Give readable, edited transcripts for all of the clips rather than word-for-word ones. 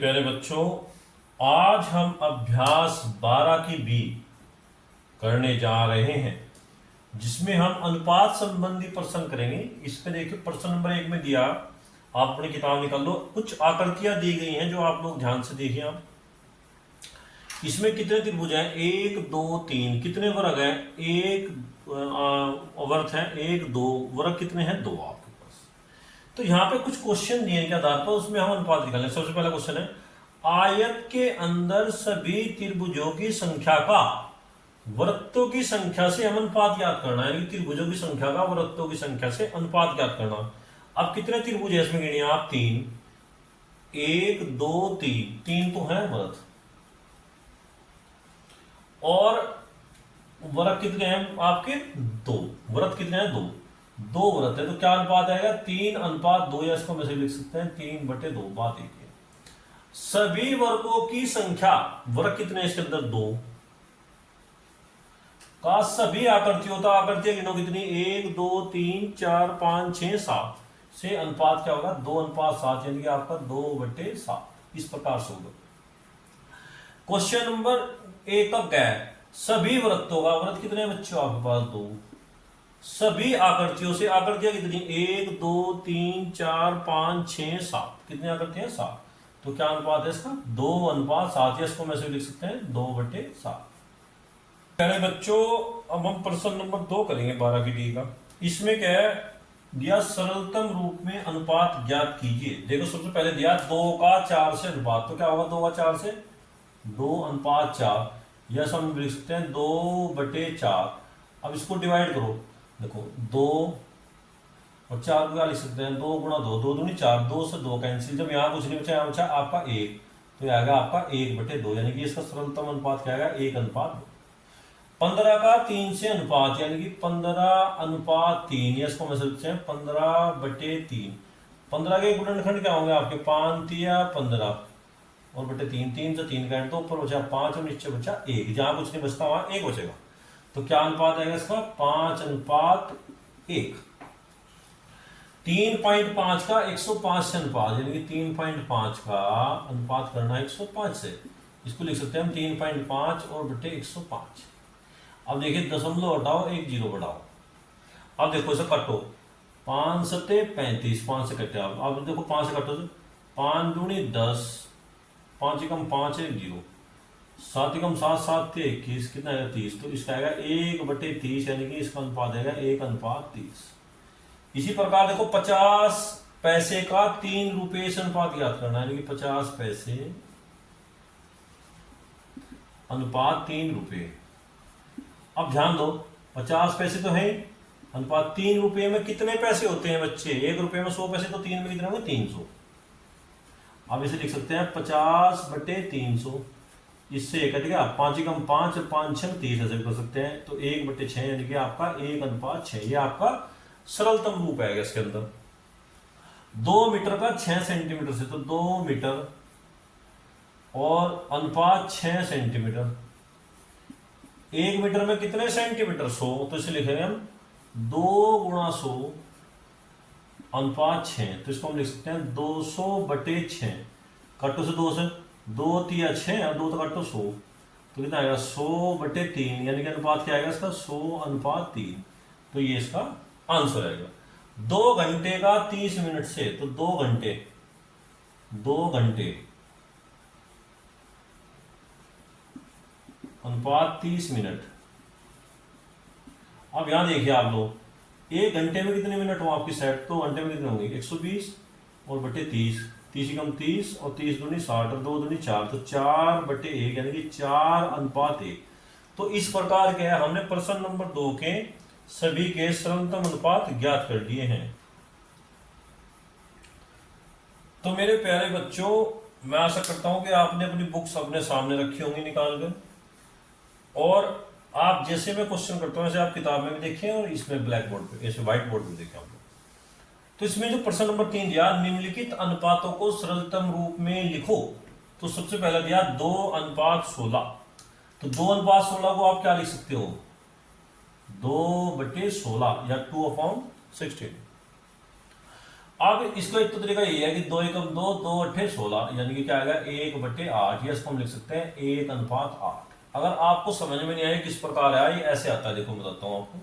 प्यारे बच्चों, आज हम अभ्यास 12 की बी करने जा रहे हैं, जिसमें हम अनुपात संबंधी प्रश्न करेंगे। इसमें देखिए प्रश्न नंबर 1 में दिया, आप अपनी किताब निकाल लो। कुछ आकृतियां दी गई हैं जो आप लोग ध्यान से देखिए। आप इसमें कितने त्रिभुज हैं? 1 2 3। कितने वर्ग हैं? एक वर्ग है 1 2। वर्ग कितने हैं? 2 आपके पास। तो यहाँ पे कुछ क्वेश्चन दिए के आधार पर उसमें हम अनुपात निकालें। सबसे पहला क्वेश्चन है, आयत के अंदर सभी त्रिभुजों की संख्या का वृत्तों की संख्या से हम अनुपात ज्ञात करना है। त्रिभुजों की संख्या का वृत्तों की संख्या से अनुपात ज्ञात करना। अब कितने त्रिभुज है इसमें गिनिए आप? 3। 1 2 3। 3 तो है वृत्त, और वर्ग कितने हैं आपके? 2। वृत्त कितने हैं? 2 वृत्त है, तो क्या अनुपात आएगा? 3:2, या इसको वैसे लिख सकते हैं 3/2। बात एक है, सभी वर्गों की संख्या, वर्ग कितने इसके अंदर? 2 का सभी आकृतियों का, आकृतियां गिनो कितनी? 1 2 3 4 5 6 7 से अनुपात क्या होगा? 2:7, यानी कि आपका 2/7। इस प्रकार से होगा। क्वेश्चन नंबर 1 का गैर सभी वृत्तों का, वृत्त कितने बच्चों आपके पास? 2। सभी आकृतियों से, आकृतियां कितनी? 1 2 3 4 5 6 7। कितनी आकृतियां? 7। तो क्या अनुपात है इसका? 2:7, या इसको मैं से लिख सकते हैं 2/7। पहले बच्चों अब हम प्रश्न नंबर 2 करेंगे 12 की डी का। इसमें क्या है दिया? सरलतम रूप में अनुपात ज्ञात कीजिए। देखो सबसे पहले दिया 2 का 4 से अनुपात, तो क्या होगा 2 का 4 से? 2:4, या हम लिख सकते हैं 2/4। अब इसको डिवाइड करो, देखो 2 और 4 को क्या लिख सकते हैं? 2 × 2, 2 दूनी 4, 2 से 2 कैंसिल। जब यहाँ कुछ नहीं बचा, यहाँ बचा आपका 1, तो यह आएगा आपका 1/2, यानी कि इसका सरलतम अनुपात क्या आएगा? 1:2। 15 का 3 से अनुपात, यानी कि 15:3, या इसको मैं सकते हैं 15/3। 15 के गुणनखंड क्या होंगे आपके? 5 3 15 और बटे 3, 3 से 3 का, तो ऊपर बचा 5 और नीचे बचा 1। जहां कुछ नहीं बचता वहां 1 बचेगा। तो क्या अनुपात आएगा इसका? 5:1। 3.5 का 105 से अनुपात, यानी कि 3.5 का अनुपात करना है 105 से। इसको लिख सकते हैं हम 3.5 और बटे 105। अब देखिए दशमलव हटाओ, 1 0 बढ़ाओ। अब देखो इसे कटो, 5 7 35, 5 से कटे आप। अब देखो 5 से कटो, 5 दूनी 10, 5 एकम 5 1 0, 7 एकम 7 7 21, कितना आएगा? 30। तो इसका आएगा 1/30, यानी कि इसका अनुपात आएगा 1:30। इसी प्रकार देखो 50 पैसे का 3 रुपये से अनुपात ज्ञात करना, यानी कि 50 पैसे अनुपात 3 रुपये। अब ध्यान दो, 50 पैसे तो है, अनुपात 3 रुपये में कितने पैसे होते हैं बच्चे? 1 रुपये में 100 पैसे, तो 3 में कितने होंगे? 300। अब इसे लिख सकते हैं 50/300। इससे कट गया 5 एकम 5 और 5 6 30, ऐसे कर सकते हैं। तो 1/6, यानी कि आपका 1:6। ये आपका सरलतम रूप है इसके अंदर। 2 मीटर का 6 सेंटीमीटर से, तो 2 मीटर और अनुपात 6 सेंटीमीटर। 1 मीटर में कितने सेंटीमीटर? 100, तो इसे लिखेंगे हम 2 × 100 अनुपात 6। तो इसको हम लिख सकते हैं 200/6। कटो से 2 से, 2 3 6 और 2 तो कटो 100, तो कितना आएगा? 100/3, यानी कि अनुपात क्या आएगा इसका? 100:3। तो ये इसका आंसर आएगा। 2 घंटे का 30 मिनट से, तो 2 घंटे अनुपात 30 मिनट। अब यहां देखिए आप लोग, 1 घंटे में कितने मिनट हो आपकी सेट? तो घंटे में कितने होंगे? 120 और बटे 30, 30 एकम 30 और 30 दूनी 60 और 2 दूनी 4, तो 4/1, यानी कि 4:1। तो इस प्रकार के हमने प्रश्न नंबर 2 के सभी के सरलतम अनुपात ज्ञात कर लिए हैं। तो मेरे प्यारे बच्चों, मैं आशा करता हूं कि आपने अपनी बुक्स अपने सामने रखी होंगी निकाल कर, और आप जैसे मैं क्वेश्चन करता हूं ऐसे आप किताब में भी देखें और इसमें ब्लैक बोर्ड पे, ऐसे व्हाइट बोर्ड में देखें आप लोग। तो इसमें जो प्रश्न नंबर 3 दिया, निम्नलिखित अनुपातों को सरलतम रूप में लिखो। तो सबसे पहला दिया 2:16। तो 2:16 को आप क्या लिख सकते हो? 2/16, या 2/16। अब इसको एक तो तरीका ये है कि 2 एकम 2, 2 अट्ठे 16, यानी कि क्या आएगा 1/8, या इसको हम लिख सकते हैं 1:8। अगर आपको समझ में नहीं आया किस प्रकार है, ये ऐसे आता है, देखो मैं बताता हूँ आपको।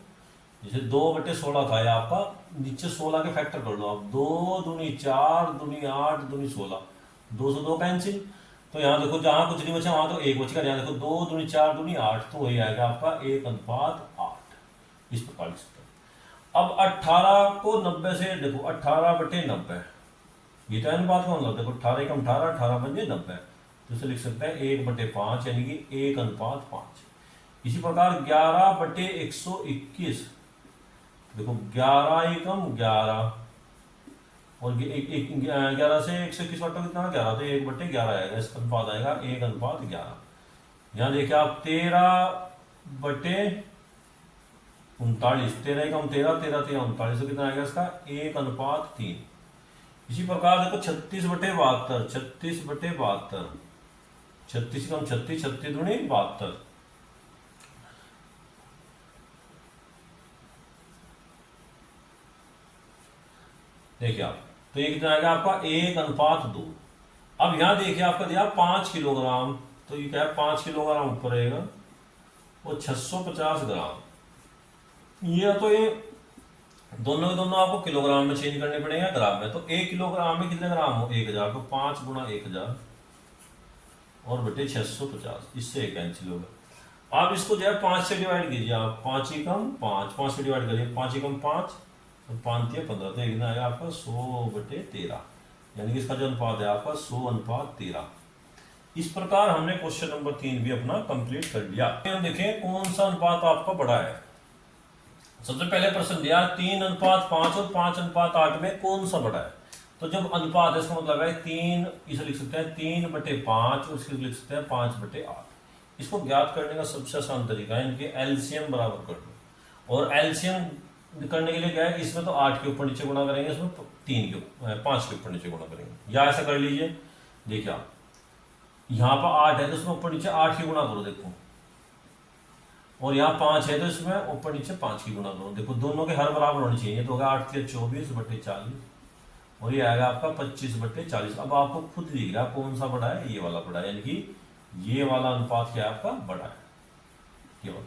जैसे 2/16 था, ये आपका नीचे 16 के फैक्टर कर लो आप, 2 दूनी 4 दूनी 8 दूनी 16, 2 से 2 कैंसिल। तो यहाँ देखो जहां कुछ नहीं बचा वहां तो 1 बचेगा, यहाँ देखो 2 दूनी 4 दूनी 8, तो वही आएगा आपका 1:8। इस प्रकार लिख सकते हैं। अब 18 को 90 से देखो, 18/90, ये तो अनुपात का मतलब देखो, 18 एकम 18, 18 पंजे 90, तो इसे लिख सकते हैं 1/5, यानी कि 1:5। इसी प्रकार 11/121, देखो 11 एकम 11, और 11 से 121 बटा कितना 11, तो 1/11 आएगा, इसका अनुपात आएगा 1:11। यहाँ देखिए आप 13/39, 13 एकम 13, 13 13 39, तो कितना आएगा इसका 1:3। इसी प्रकार देखो 36/72, 36/72, 36 कम 36, 36 दूनी 72, देखिए आप, तो ये कितना आएगा आपका 1:2। अब यहां देखिए आपका दिया 5 किलोग्राम, तो ये क्या है 5 किलोग्राम ऊपर रहेगा, और 650 ग्राम। ये तो ये दोनों के दोनों आपको किलोग्राम में चेंज करने पड़ेंगे ग्राम में। तो 1 किलोग्राम में कितने ग्राम हो, 1000, तो 5 गुणा 1000 और बटे 650, इससे एक कैंसिल होगा। आप इसको जो है 5 से डिवाइड कीजिए आप, 5 एकम 5, 5 से डिवाइड करिए, 5 एकम 5 और 5 या 15, तो एक आएगा आपका 100/13, यानी कि इसका जो अनुपात है आपका 100:13। इस प्रकार हमने क्वेश्चन नंबर 3 भी अपना कंप्लीट कर लिया। देखें कौन सा अनुपात आपका बड़ा है। सबसे पहले प्रश्न दिया 3:5 और 5:8 में कौन सा बड़ा है। तो जब अनुपात है इसका मतलब है 3, इसे लिख सकते हैं 3/5 और इसको लिख सकते हैं 5/8। इसको ज्ञात करने का सबसे आसान तरीका है इनके एलसीएम बराबर कर लो। और एलसीएम करने के लिए क्या है, इसमें तो 8 के ऊपर नीचे गुणा करेंगे, इसमें 5 के ऊपर नीचे गुणा करेंगे, या ऐसा कर लीजिए। देखिए आप यहाँ पर 8 है तो इसमें ऊपर नीचे 8 की गुणा करो देखो, और यहाँ 5 है तो इसमें ऊपर नीचे 5 की गुणा करो देखो, दोनों के हर बराबर होने चाहिए। तो होगा 8 के 24/40, और ये आएगा आपका 25/40। अब आपको खुद दिख रहा है कौन सा बड़ा है, ये वाला बड़ा है, यानी कि ये वाला अनुपात क्या है आपका बड़ा है, ये वाला।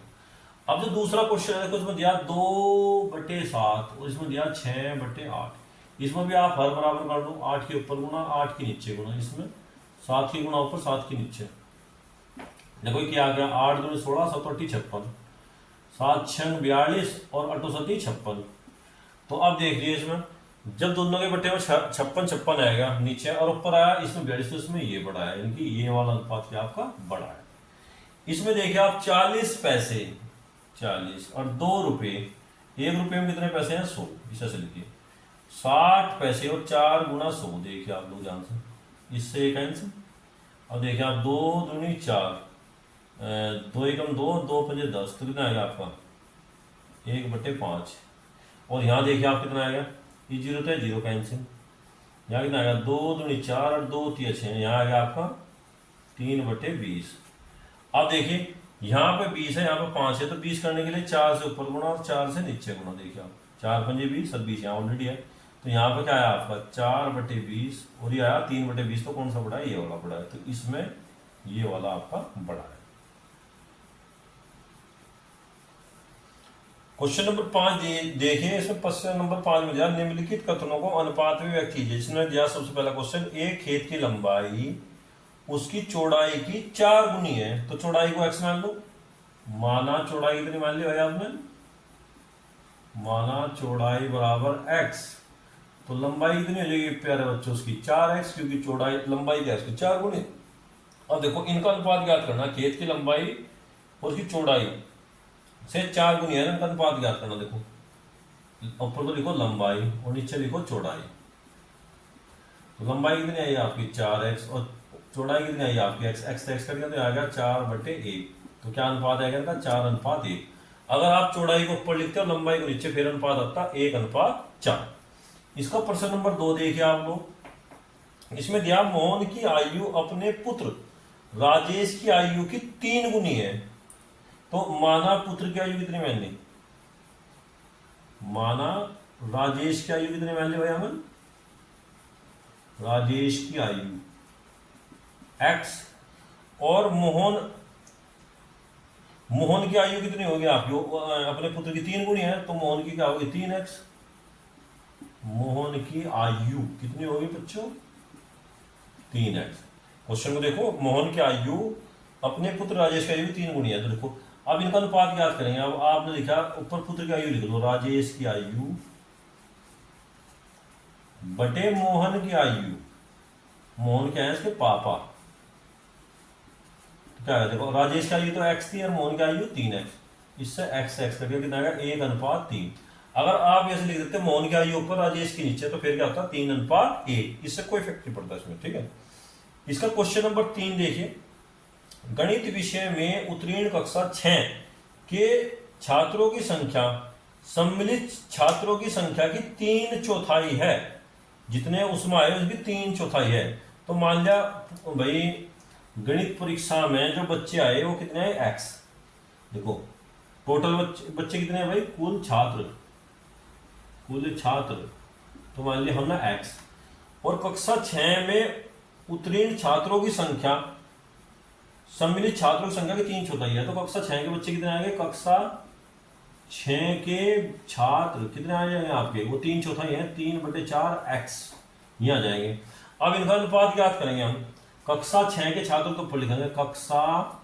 अब जो दूसरा क्वेश्चन है देखो, इसमें दिया 2/7 और इसमें दिया 6/8। इसमें भी आप हर बराबर कर दो, 8 के ऊपर गुणा 8 के नीचे गुणा, इसमें 7 की गुणा ऊपर 7 के नीचे। देखो क्या आ गया, 8 दूनी 16, 7 8 56, 7 6 42 और 8 7 56। तो अब देख लीजिए इसमें जब दोनों के बट्टे में 56 आएगा नीचे और ऊपर आया इसमें 42, तो इसमें ये बड़ा है, यानी कि ये वाला अनुपात क्या आपका बड़ा है। इसमें देखिए आप 40 पैसे 40 और 2 रुपए, 1 रुपए में कितने पैसे हैं 100, इसे से लिखिए 60 पैसे और 4 गुणा 100, देखिए आप लोग जान से, इससे एक आंसर। अब देखिए आप 2 दूनी 4, 2 एकम 2, 2 पंजे 10, तो कितना आएगा आपका 1/5। और यहाँ देखिए आप कितना आएगा, ये 0 तो 0 कैंसिल, यहाँ कितना आएगा 2 दूनी 4 और 2 3 6, यहाँ आएगा आपका 3/20। अब देखिए यहाँ पे 20 है, यहाँ पे 5 है, तो 20 करने के लिए 4 से ऊपर गुणा और 4 से नीचे गुणा। देखिए आप 4 पंजे 20 और 20 यहाँ ऑलरेडी है, तो यहाँ पे क्या आया आपका 4/20, और ये आया 3/20। तो कौन सा बड़ा है, ये वाला बड़ा है, तो इसमें ये वाला आपका बड़ा है। क्वेश्चन नंबर 5 देखिए, इसमें प्रश्न नंबर 5 में दिया निम्नलिखित कथनों को अनुपात में व्यक्त कीजिए। जिसमें दिया सबसे पहला क्वेश्चन, एक खेत की लंबाई उसकी चौड़ाई की 4 गुनी है, तो चौड़ाई को x मान लो। माना चौड़ाई कितनी मान ली भाई आपने, माना चौड़ाई बराबर x, तो लंबाई कितनी हो जाएगी प्यारे बच्चों उसकी 4x, क्योंकि चौड़ाई लंबाई क्या है उसकी 4 गुनी। अब देखो इनका अनुपात ज्ञात करना, खेत की लंबाई और उसकी चौड़ाई से 4 गुनी है, इनका अनुपात ज्ञात करना। देखो ऊपर तो लिखो लंबाई और नीचे लिखो चौड़ाई। तो लंबाई कितनी आई आपकी 4x और चौड़ाई कितनी आई आपकी x, x कर दिया तो आएगा 4/1। तो क्या अनुपात आएगा इनका 4:1। अगर आप चौड़ाई को ऊपर लिखते हो लंबाई को नीचे, फिर अनुपात आता 1:4। इसका प्रश्न नंबर 2 देखिए आप लोग। इसमें दिया मोहन की आयु अपने पुत्र राजेश की आयु की 3 गुनी है, तो माना पुत्र की आयु कितनी मान ली, माना राजेश की आयु कितनी मान ली भाई हमन राजेश की आयु x, और मोहन की आयु कितनी होगी आपकी, अपने पुत्र की 3 गुणी है, तो मोहन की क्या होगी 3x। मोहन की आयु कितनी होगी बच्चों 3x। क्वेश्चन को देखो, मोहन की आयु अपने पुत्र राजेश की आयु 3 गुणी है, तो देखो अब इनका अनुपात याद करेंगे। अब आपने लिखा ऊपर पुत्र की आयु लिख लो, राजेश की आयु बटे मोहन की आयु। मोहन क्या है इसके पापा, क्या है देखो राजेश की आयु तो x थी और मोहन की आयु 3x, इससे x करके कितना आएगा 1:3। अगर आप ऐसे लिख देते मोहन की आयु ऊपर राजेश के नीचे, तो फिर क्या होता 3:1, इससे कोई इफेक्ट नहीं पड़ता इसमें, ठीक है। इसका क्वेश्चन नंबर 3 देखिए, गणित विषय में उत्तीर्ण कक्षा 6 के छात्रों की संख्या सम्मिलित छात्रों की संख्या की 3/4 है, जितने उसमें आए उसकी 3/4 है। तो मान लिया भाई गणित परीक्षा में जो बच्चे आए वो कितने आए x, देखो टोटल बच्चे कितने हैं भाई, कुल छात्र, तो मान लिया हमने x, और कक्षा 6 में उत्तीर्ण छात्रों की संख्या सम्मिलित छात्रों की संख्या की 3/4 है, तो कक्षा 6 के बच्चे कितने आएंगे, कक्षा 6 के छात्र कितने आ जाएंगे आपके, वो 3/4 है, 3/4x ये आ जाएंगे। अब इनका अनुपात याद करेंगे हम, कक्षा 6 के छात्र तो ऊपर लिखेंगे, कक्षा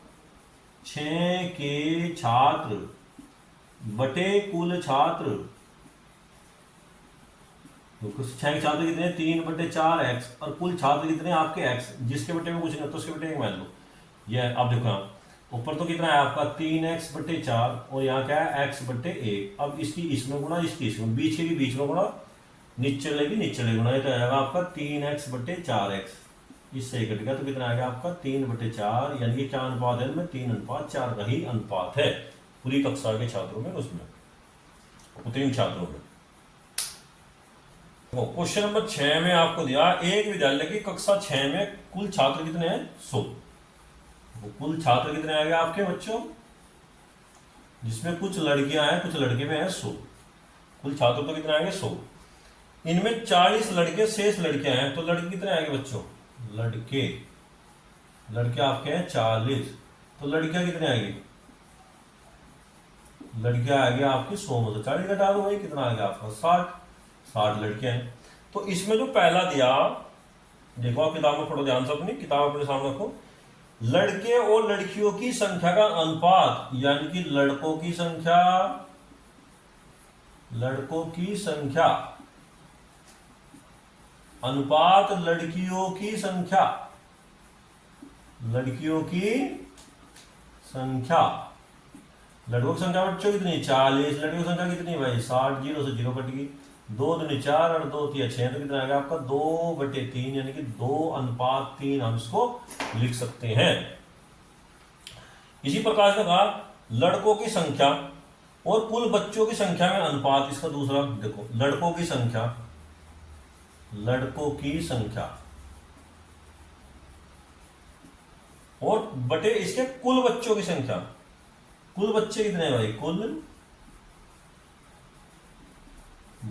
6 के छात्र बटे कुल छात्र, तो 6 के छात्र कितने 3/4x, और कुल छात्र कितने आपके x, जिसके बटे में कुछ नहीं तो उसके बटे 1 मान लो। ये अब देखो ऊपर तो कितना है आपका 3x/4, और यहाँ क्या है x/1। अब इसकी इसमें गुणा, इसकी इसमें, बीच के बीच में गुणा, निचले गुणा, ये तो आएगा आपका 3x/4x, इससे कट गया तो कितना आएगा आपका 3/4, यानी कि क्या अनुपात है, 3:4 का ही अनुपात है पूरी कक्षा के छात्रों में, उसमें उत्तीर्ण छात्रों में। क्वेश्चन नंबर 6 में आपको दिया, एक विद्यालय की कक्षा 6 में कुल छात्र कितने हैं 100। कुल छात्र कितने आएंगे आपके बच्चों, जिसमें कुछ लड़कियां हैं कुछ लड़के में है 100, कुल छात्र तो कितने आएंगे 100। इनमें 40 लड़के शेष लड़कियां हैं, तो लड़के कितने आएंगे बच्चों, लड़के आपके हैं 40, तो लड़कियां कितने आएंगी, लड़कियां आएंगे आपकी 100 में से 40 घटा दो भाई, कितना आ गया आपका 60 लड़कियां हैं। तो इसमें जो पहला दिया, देखो आप किताब में पढ़ो ध्यान से, अपनी किताब अपने सामने रखो, लड़के और लड़कियों की संख्या का अनुपात, यानी कि लड़कों की संख्या अनुपात लड़कियों की संख्या, लड़कों की संख्या बच्चों कितनी 40, लड़कियों की संख्या कितनी भाई 60, 0 से 0 कट गई, 2 दूनी 4 और 2 3 6, तो कितना आएगा आपका 2/3, यानी कि 2:3 हम इसको लिख सकते हैं। इसी प्रकार से कहा लड़कों की संख्या और कुल बच्चों की संख्या में अनुपात, इसका दूसरा देखो, लड़कों की संख्या और बटे इसके कुल बच्चों की संख्या, कुल बच्चे कितने हैं भाई, कुल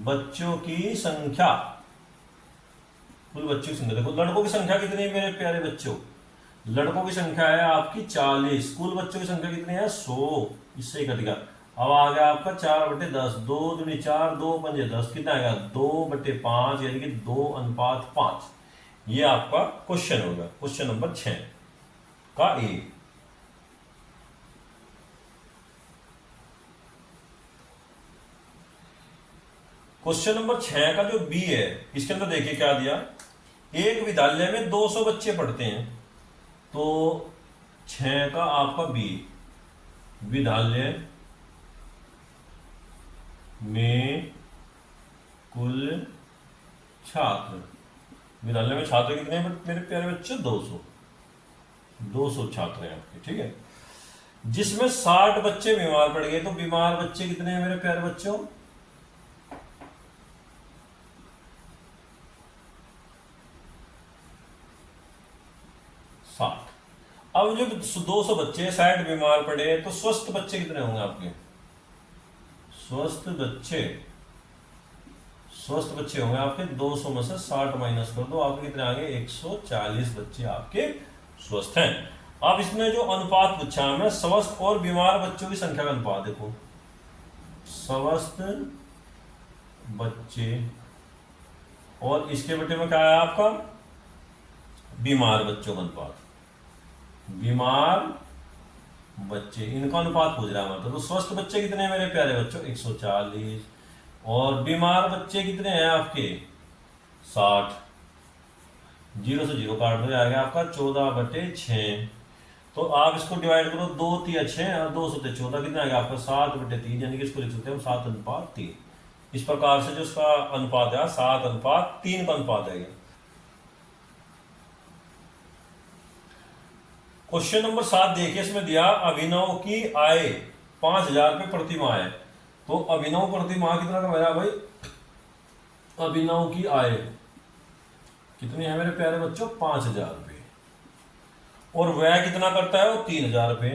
बच्चों की संख्या, देखो लड़कों की संख्या कितनी है मेरे प्यारे बच्चों, लड़कों की संख्या है आपकी 40, कुल बच्चों की संख्या कितनी है 100, इससे ही कट गया। अब आ गया आपका 4/10, 2 दूनी 4, 2 पंजे 10, कितना आएगा 2/5, यानी कि 2:5। ये आपका क्वेश्चन होगा, क्वेश्चन नंबर 6 का ए। क्वेश्चन नंबर 6 का जो बी है, इसके अंदर देखिए क्या दिया, एक विद्यालय में 200 बच्चे पढ़ते हैं, तो 6 का आपका बी, विद्यालय में कुल छात्र, विद्यालय में छात्र कितने हैं मेरे प्यारे बच्चे 200 छात्र हैं आपके, ठीक है। जिसमें 60 बच्चे बीमार पड़ गए, तो बीमार बच्चे कितने हैं मेरे प्यारे बच्चों, 60। अब जो 200 बच्चे 60 बीमार पड़े, तो स्वस्थ बच्चे कितने होंगे आपके, स्वस्थ बच्चे स्वस्थ बच्चे होंगे आपके 200 में से 60 माइनस कर दो, आपके कितने आ गए 140 बच्चे आपके स्वस्थ हैं। अब इसमें जो अनुपात पूछा हमें स्वस्थ और बीमार बच्चों की संख्या का अनुपात, देखो स्वस्थ बच्चे और इसके बेटे में क्या है आपका बीमार बच्चों का अनुपात, बीमार बच्चे इनका अनुपात पूछ रहा है। तो स्वस्थ बच्चे कितने हैं मेरे प्यारे बच्चों 140, और बीमार बच्चे कितने हैं आपके 60, 0 से 0 काट दो जाएगा आपका 14/6। तो आप इसको डिवाइड करो 2 3 6 और 2 से 14 कितना आएगा आपका 7/3, यानी कि इसको लिख सकते हैं हम 7:3। इस प्रकार से जो उसका अनुपात है 7:3 का अनुपात आएगा। क्वेश्चन नंबर 7 देखिए, इसमें दिया अभिनव की आय 5,000 रुपये प्रति माह है। तो अभिनव प्रति माह कितना कमाया भाई, अभिनव की आय कितनी है मेरे प्यारे बच्चों 5,000 रुपये, और व्यय कितना करता है वो 3,000 रुपये।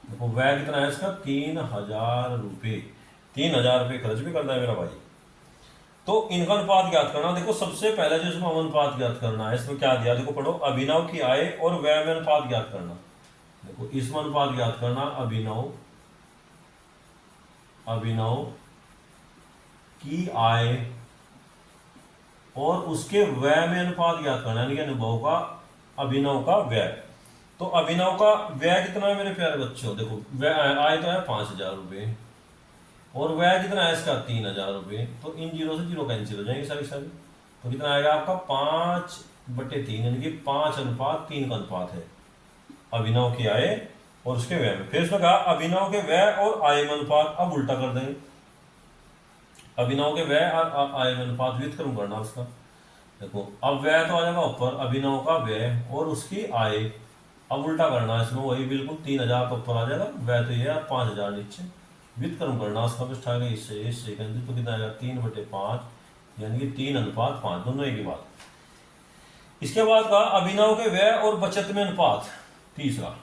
देखो व्यय कितना है इसका 3,000 रुपये, 3,000 रुपये खर्च भी करता है मेरा भाई। तो इनका अनुपात ज्ञात करना, देखो सबसे पहले जो इसमें अनुपात ज्ञात करना है, इसमें क्या दिया देखो पढ़ो, अभिनव की आय और व्यय में अनुपात ज्ञात करना। देखो इसमें अनुपात ज्ञात करना अभिनव की आय और उसके व्यय में अनुपात ज्ञात करना, यानी कि अभिनव का व्यय। तो अभिनव का व्यय कितना है मेरे प्यारे बच्चों, देखो व्यय आय तो है 5,000 रुपये और व्यय कितना है इसका 3,000 रुपये। तो इन 0 से 0 कैंसिल हो जाएंगे सारी। तो कितना आएगा आपका 5/3, यानी कि 5:3 का अनुपात है अभिनव की आय और उसके व्यय में। फिर इसमें कहा अभिनव के व्यय और आय में अनुपात, अब उल्टा कर देंगे, अभिनव के व्यय और आय में अनुपात व्युत्क्रम करना उसका। देखो अब व्यय तो आ जाएगा ऊपर, अभिनव का व्यय और उसकी आय, अब उल्टा करना है इसमें, वही बिल्कुल 3,000 तो ऊपर आ जाएगा, व्यय तो ये है 5,000 नीचे, व्युत्क्रम करना उसका पृष्ठा है इससे कैंसिल, तो कितना आएगा 3/5, यानी कि 3:5, दोनों एक ही बात। इसके बाद का अभिनव के व्यय और बचत में अनुपात, तीसरा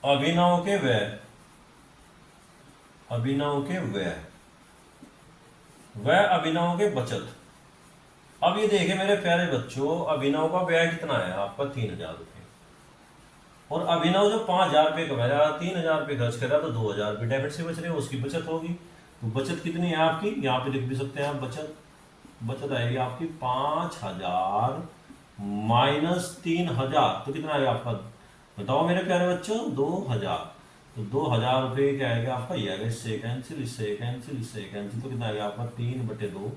अभिनव के व्यय अभिनव के बचत। अब ये देखे मेरे प्यारे बच्चों, अभिनव का व्यय कितना है आपका 3,000 रुपये, और अभिनव जो 5,000 रुपये कमा रहा है 3,000 रुपये खर्च कर रहा है, तो 2,000 रुपये डेबिट से बच रहे हैं, उसकी बचत होगी। तो बचत कितनी है आपकी, यहाँ पे लिख भी सकते हैं आप, बचत आएगी आपकी 5,000 माइनस 3,000, तो कितना आएगा आपका बताओ मेरे प्यारे बच्चों 2,000। तो 2,000 रुपये क्या आएगा आपका, ये आएगा इससे कैंसिल, तो कितना आएगा आपका 3/2,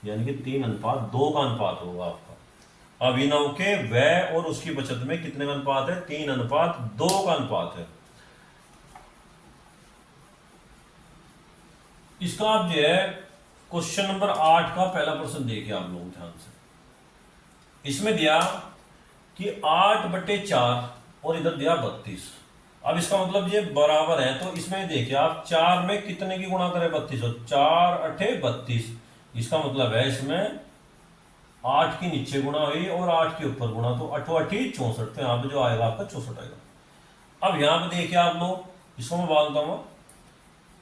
यानी कि 3:2 का अनुपात होगा आपका। अभिनव के व्यय और उसकी बचत में कितने का अनुपात है 3:2 का अनुपात है। इसका आप जो है क्वेश्चन नंबर 8 का पहला प्रश्न देखिए आप लोग ध्यान से। इसमें दिया कि 8/4 और इधर दिया 32। अब इसका मतलब ये बराबर है, तो इसमें देखिए आप 4 में कितने की गुणा करें 32, 4 8 32। इसका मतलब है इसमें 8 की नीचे गुणा हुई और 8 के ऊपर गुणा, तो 8 8 64, तो यहाँ पे जो आएगा आपका 64 आएगा। अब यहाँ पे देखिए आप लोग, इसको मैं बांधता हूँ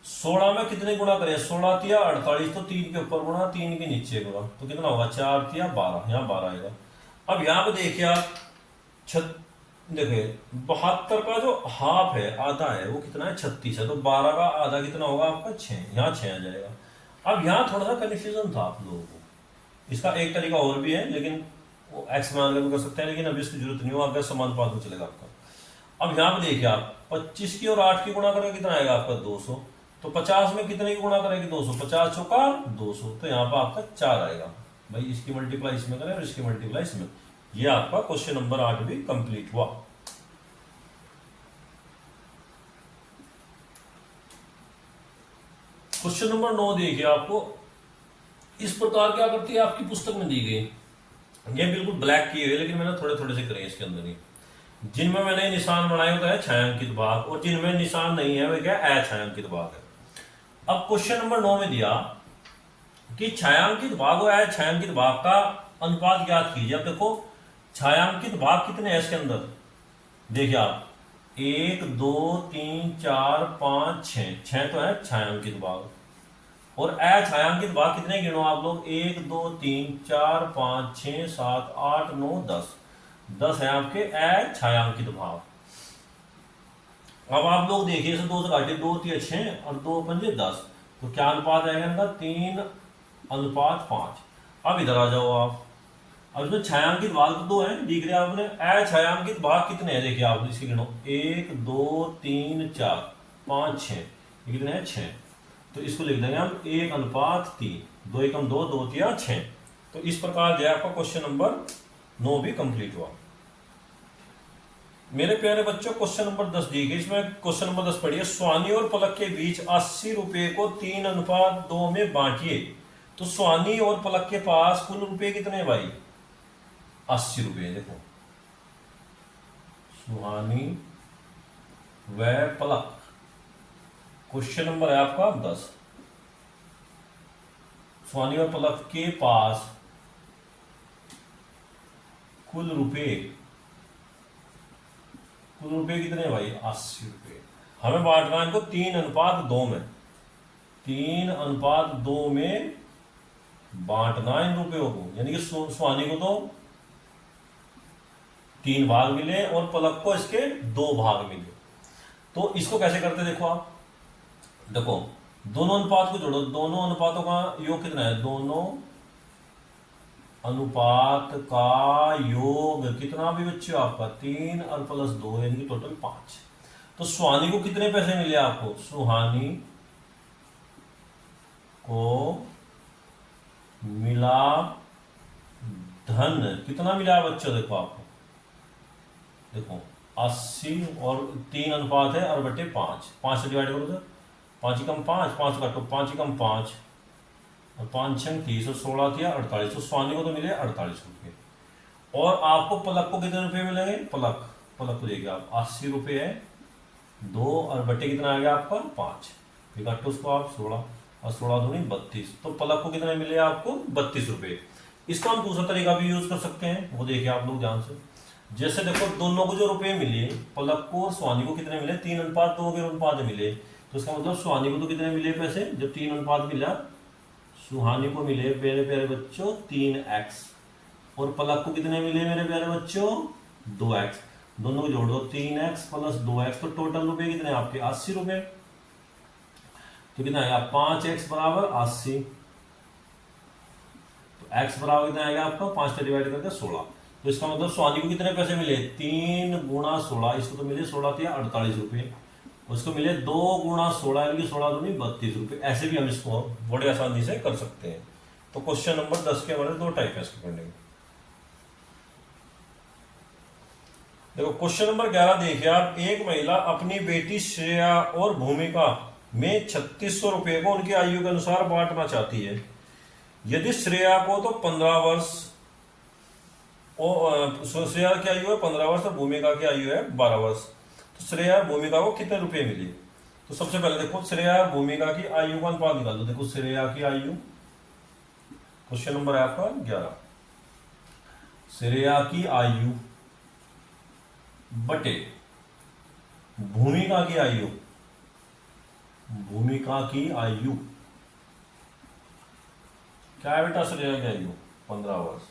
16 में कितने गुणा करें, 16 तिया 48, तो 3 के ऊपर गुणा 3 के नीचे गुणा, तो कितना होगा 4 तिया 12, यहाँ 12 आएगा। अब यहाँ पे देखिए आप देखिए 72 का जो हाफ है आधा है वो कितना है 36 है, तो 12 का आधा कितना होगा आपका 6, यहाँ 6 आ जाएगा। अब यहाँ थोड़ा सा कंफ्यूजन था आप लोगों को, इसका एक तरीका और भी है, लेकिन वो एक्स मान कर सकते हैं, लेकिन अभी इसकी जरूरत नहीं हो, आपका समानुपात में चलेगा आपका। अब यहाँ पे देखिए आप 25 की और 8 की गुणा करेंगे कितना आएगा आपका 200, तो 50 में कितने की गुणा करेंगे 200, 50 चौका 200, तो यहाँ पर आपका 4 आएगा। भाई इसकी मल्टीप्लाई इसमें करें और इसकी मल्टीप्लाई इसमें, ये आपका क्वेश्चन नंबर 8 भी कंप्लीट हुआ। क्वेश्चन नंबर 9 देखिए आपको, इस प्रकार क्या करती है आपकी पुस्तक में दी गई, ये बिल्कुल ब्लैक की हुई है, लेकिन मैंने थोड़े थोड़े से करे इसके अंदर ही, जिनमें मैंने निशान बनाए होता है छायांकित भाग, और जिनमें निशान नहीं है वे क्या अछायांकित भाग है। अब क्वेश्चन नंबर 9 में दिया कि छायांकित भाग और अछायांकित भाग का अनुपात ज्ञात कीजिए। अब देखो छायांकित भाग कितने हैं इसके अंदर, देखिए आप 1 2 3 4 5 6 तो है छायांकित भाग, और ए छायांकित भाग कितने गिनो आप लोग, 1 2 3 4 5 6 7 8 9 10, 10 है आपके ए छायांकित भाग। अब आप लोग देखिए, इसे 2 से काटिए, 2 3 6 और 2 पंजे 10, तो क्या अनुपात आएगा इनका, 3:5। अब इधर आ जाओ आप, अब इसमें छायांकित भाग तो 2 है, दिख रहे आपने, अछायांकित भाग कितने हैं देखिए आप इसके गिनो, 1 2 3 4 5 6, ये कितने हैं 6, तो इसको लिख देंगे हम 1:3, 2 एकम 2, 2 3 6। तो इस प्रकार जो है आपका क्वेश्चन नंबर 9 भी कंप्लीट हुआ। मेरे प्यारे बच्चों, क्वेश्चन नंबर 10 दी गई, इसमें क्वेश्चन नंबर 10 पढ़िए, सुहानी और पलक के बीच 80 रुपए को 3:2 में बांटिए। तो सुहानी और पलक के पास कुल रुपए कितने हैं भाई, 80 रुपए। देखो सुहानी व पलक, क्वेश्चन नंबर है आपका 10, सुहानी और पलक के पास कुल रुपए कितने हैं भाई, 80 रुपए। हमें बांटना है इनको 3:2 में, 3:2 में बांटना इन रुपयों को, यानी कि सुहानी को तो 3 भाग मिले और पलक को इसके 2 भाग मिले। तो इसको कैसे करते देखो आप, देखो दोनों अनुपात को जोड़ो, दोनों अनुपातों का योग कितना है, दोनों अनुपात का योग कितना भी बच्चों आपका, 3 और प्लस 2 यानी कि टोटल 5। तो सुहानी को कितने पैसे मिले आपको, सुहानी को मिला धन कितना मिला बच्चों, देखो आपको, देखो 80 और 3 अनुपात है और बटे 5, 5 से डिवाइड करो सर, 5 एकम 5, 5 काटो, 5 एकम 5 और 5 6 30 और 16 थी 48। तो सुहानी को तो मिले 48 रुपये। और आपको पलक को कितने रुपए मिलेंगे, पलक को देखिए आप 80 रुपये है, 2 और बटे कितना आ गया आपका 5, फिर काटो उसको आप 16 और 16 दूनी 32। तो पलक को कितने मिले आपको 32 रुपये। इसका हम दूसरा तरीका भी यूज कर सकते हैं, वो देखिए आप लोग ध्यान से। जैसे देखो दोनों को जो रुपए मिले, पलक को और सुहानी को कितने मिले, 3:2 के अनुपात मिले। तो इसका मतलब सुहानी को तो कितने मिले पैसे, जब 3 अनुपात मिला, सुहानी को मिले मेरे प्यारे बच्चों 3x और पलक को कितने मिले मेरे प्यारे बच्चों 2x। दोनों को जोड़ दो, 3x प्लस 2x, तो टोटल रुपए कितने आपके 80 रुपए। तो कितना आएगा 5x बराबर 80, तो x बराबर कितना आएगा आपका 5 से डिवाइड करके 16। तो इसका मतलब सुहानी को कितने पैसे मिले, 3 गुणा 16, इसको तो मिले 16 थे 48 रुपये, उसको मिले 2 गुणा 16 यानी कि 16 दूनी 32 रुपये। ऐसे भी हम इसको बड़े आसानी से कर सकते हैं। तो क्वेश्चन नंबर 10 के हमारे 2 टाइप है इसके पढ़ने के। देखो क्वेश्चन नंबर 11 देखिए आप, एक महिला अपनी बेटी श्रेया और भूमिका में 3600 रुपये को उनकी आयु के अनुसार बांटना चाहती है। यदि श्रेया को तो 15 वर्ष, श्रेया की आयु है 15 वर्ष और भूमिका की आयु है 12 वर्ष, तो श्रेया भूमिका को कितने रुपए मिले। तो सबसे पहले देखो श्रेया भूमिका की आयु का अनुपात निकाल दो। देखो श्रेया की आयु, क्वेश्चन नंबर है आपका 11, श्रेया की आयु बटे भूमिका की आयु, भूमिका की आयु क्या है बेटा, श्रेया की आयु 15 वर्ष,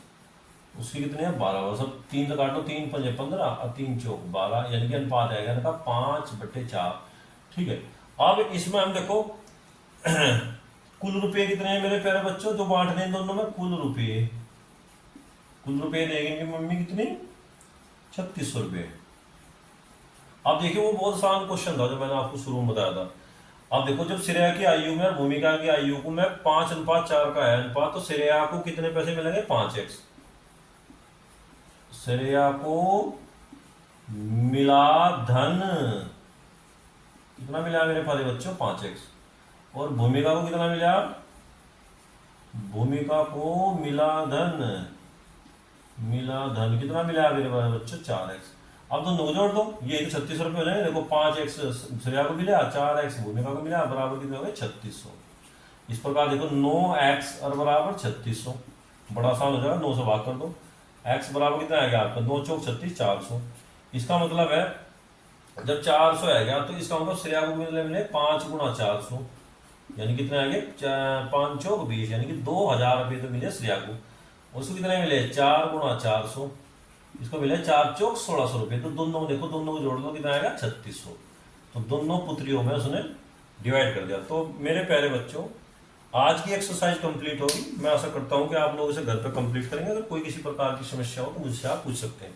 उसकी कितने हैं 12 वर्ष। अब 3 से काटो, 3 पंजे 15 और 3 चौक 12, यानी कि अनुपात आएगा इनका 5/4। ठीक है, अब इसमें हम देखो कुल रुपए कितने हैं मेरे प्यारे बच्चों, जो बांट दें दोनों में, कुल रुपए देंगे मम्मी कितने 3600 रुपये। अब देखिए वो बहुत आसान क्वेश्चन था जो मैंने आपको शुरू में बताया था। अब देखो जब श्रेया की आयु में और भूमिका की आयु को मैं 5:4 का है अनुपात, तो श्रेया को कितने पैसे मिलेंगे 5x, श्रेया को मिला धन कितना मिला मेरे प्यारे बच्चों 5x, और भूमिका को कितना मिला, भूमिका को मिला धन कितना मिला मेरे प्यारे बच्चों 4x। अब दोनों को जोड़ दो, ये 3600 रुपये हो जाएंगे। देखो 5x श्रेया को मिला, 4x भूमिका को मिला, बराबर कितने हो गए 3600। इस प्रकार देखो 9x और बराबर 3600, बड़ा आसान हो जाएगा, 9 से भाग कर दो, x बराबर कितना आएगा आपका 9 चौक 36 400। इसका मतलब है जब 400 आएगा तो इसका मतलब श्रेया को मिले 5 गुणा 400, यानी कितने आ गए, 5 चौक 20, यानी कि 2000 रुपये तो मिले श्रेया को। उसको कितने मिले, 4 गुणा 400, इसको मिले 4 चौक 1600 रुपये। तो दोनों देखो, दोनों को जोड़ दो, कितना आएगा 3600। तो दोनों पुत्रियों में उसने डिवाइड कर दिया। तो मेरे प्यारे बच्चों, आज की एक्सरसाइज कंप्लीट होगी। मैं आशा करता हूं कि आप लोग इसे घर पर कंप्लीट करेंगे। अगर कोई किसी प्रकार की समस्या हो तो मुझसे आप पूछ सकते हैं।